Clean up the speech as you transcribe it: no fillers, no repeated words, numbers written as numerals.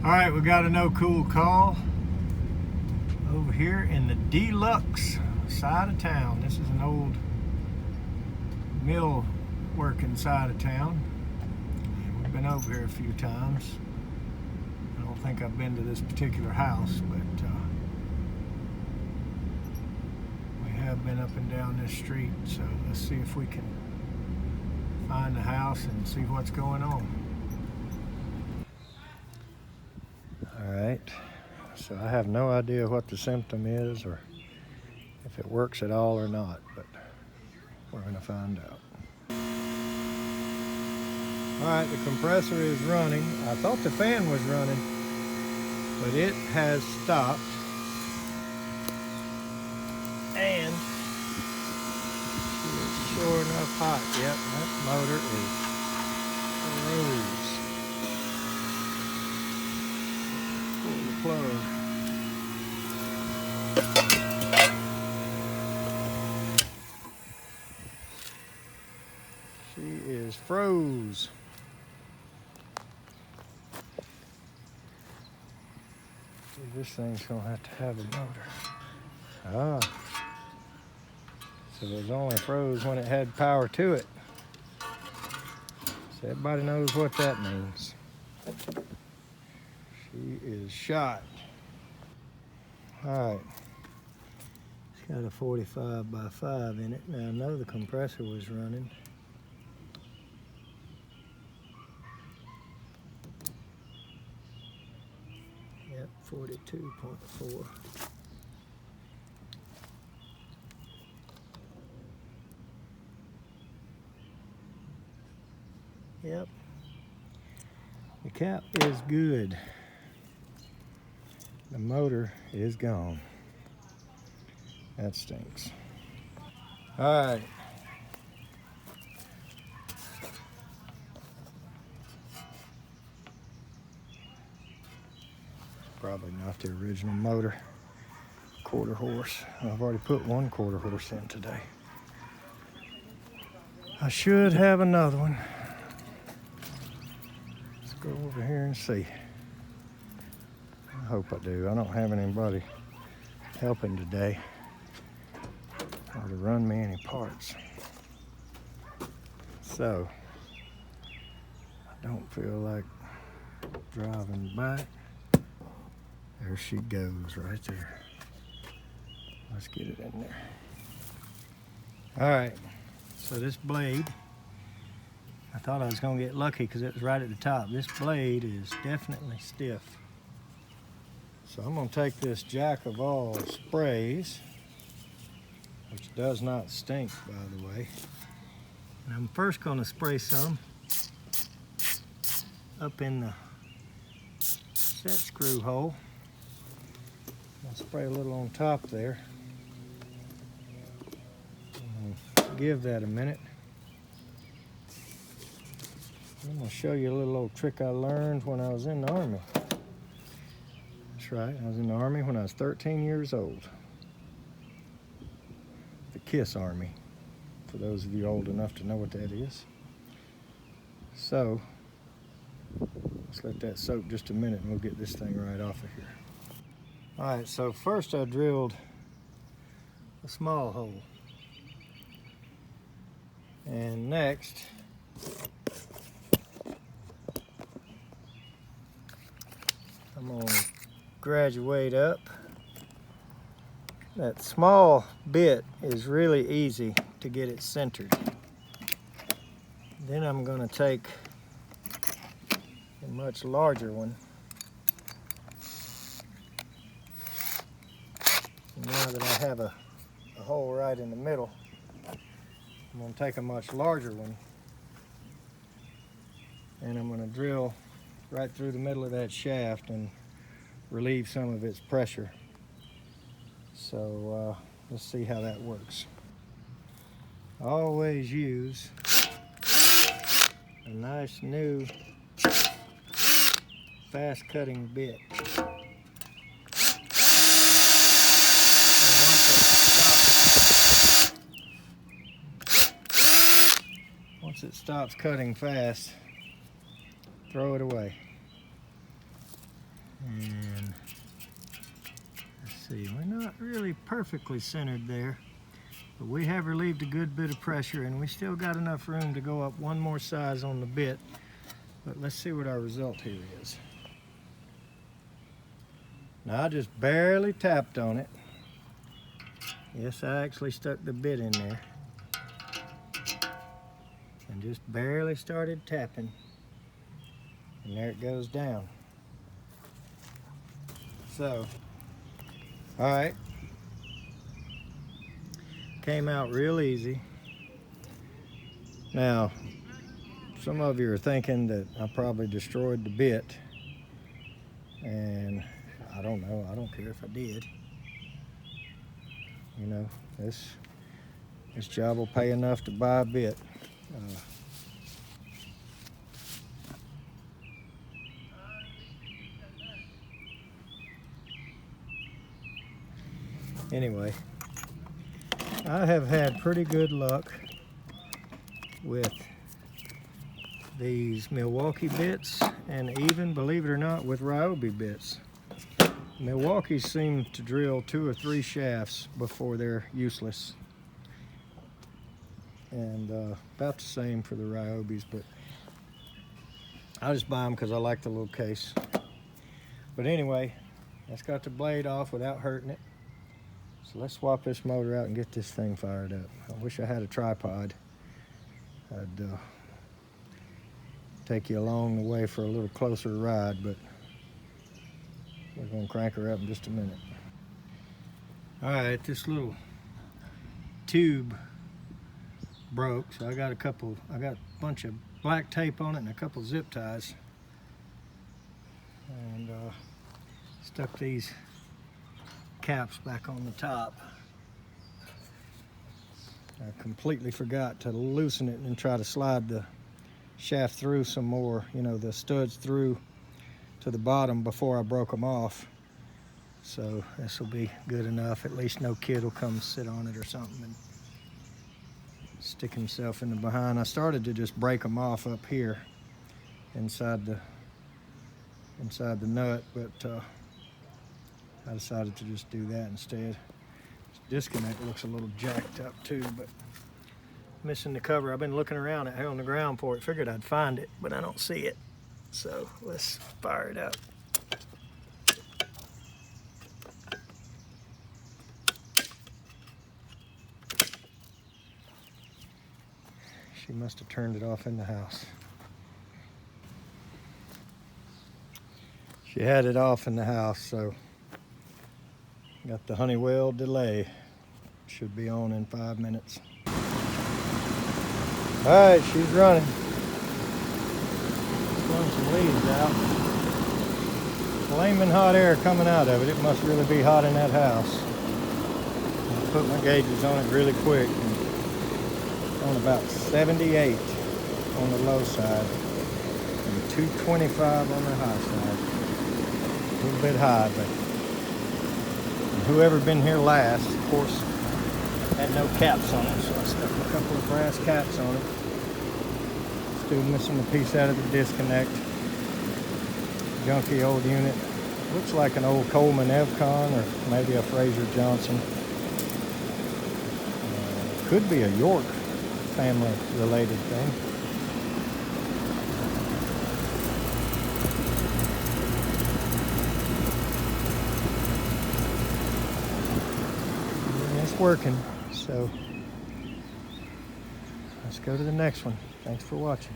All right, we got a no cool call over here in the deluxe side of town. This is an old mill working side of town. We've been over here a few times. I don't think I've been to this particular house, but we have been up and down this street. So let's see if we can find the house and see what's going on. All right, so I have no idea what the symptom is or if it works at all or not, but we're gonna find out. All right, the compressor is running. I thought the fan was running, but it has stopped. And it's sure enough hot. Yep, that motor is froze. Pull the plug. She is froze. This thing's gonna have to have a motor. Ah. So it was only froze when it had power to it. So everybody knows what that means. She is shot. All right. It's got a 45x5 in it. Now I know the compressor was running. Yep, 42.4. Yep, the cap is good. The motor is gone. That stinks. All right. Probably not the original motor. Quarter horse. I've already put one quarter horse in today. I should have another one. Let's go over here and see. I hope I do. I don't have anybody helping today or to run me any parts. So, I don't feel like driving back. There she goes right there. Let's get it in there. All right, so this blade, I thought I was gonna get lucky because it was right at the top. This blade is definitely stiff. So I'm gonna take this Jack of all sprays, which does not stink, by the way. And I'm first gonna spray some up in the set screw hole. I'll spray a little on top there. Give that a minute. I'm gonna show you a little old trick I learned when I was in the Army. That's right, I was in the Army when I was 13 years old. The KISS Army, for those of you old enough to know what that is. So, let's let that soak just a minute and we'll get this thing right off of here. All right, so first I drilled a small hole. And next, I'm gonna graduate up. That small bit is really easy to get it centered. Then I'm gonna take a much larger one. Now that I have a hole right in the middle, I'm going to take a much larger one and I'm going to drill right through the middle of that shaft and relieve some of its pressure. So let's see how that works. Always use a nice new fast cutting bit. Once it stops cutting fast, throw it away. And let's see, we're not really perfectly centered there, but we have relieved a good bit of pressure, and we still got enough room to go up one more size on the bit. But let's see what our result here is. Now I just barely tapped on it. Yes, I actually stuck the bit in there and just barely started tapping, and there it goes down. So, all right, came out real easy. Now, some of you are thinking that I probably destroyed the bit, and I don't know, I don't care if I did. You know, this job will pay enough to buy a bit. Anyway, I have had pretty good luck with these Milwaukee bits, and even, believe it or not, with Ryobi bits. Milwaukee seem to drill 2 or 3 shafts before they're useless, and about the same for the Ryobis, but I just buy them because I like the little case. But anyway, that's got the blade off without hurting it. So let's swap this motor out and get this thing fired up. I wish I had a tripod. I'd take you along the way for a little closer ride, but we're gonna crank her up in just a minute. All right, this little tube broke, so I got a bunch of black tape on it and a couple zip ties, and stuck these caps back on the top. I completely forgot to loosen it and try to slide the shaft through some more, you know, the studs through to the bottom before I broke them off. So this will be good enough. At least no kid will come sit on it or something and stick himself in the behind. I started to just break them off up here inside the nut, but I decided to just do that instead. This disconnect looks a little jacked up too, but missing the cover. I've been looking around out here on the ground for it. Figured I'd find it, but I don't see it. So let's fire it up. She must have turned it off in the house. She had it off in the house, so got the Honeywell delay. Should be on in 5 minutes. All right, she's running. Blowing some leaves out. Flaming hot air coming out of it. It must really be hot in that house. I put my gauges on it really quick. On about 78 on the low side and 225 on the high side. A little bit high, but whoever been here last, of course, had no caps on it, so I stuck a couple of brass caps on it. Still missing a piece out of the disconnect. Junky old unit. Looks like an old Coleman Evcon or maybe a Fraser Johnson. Could be a York family related thing. It's working, so let's go to the next one. Thanks for watching.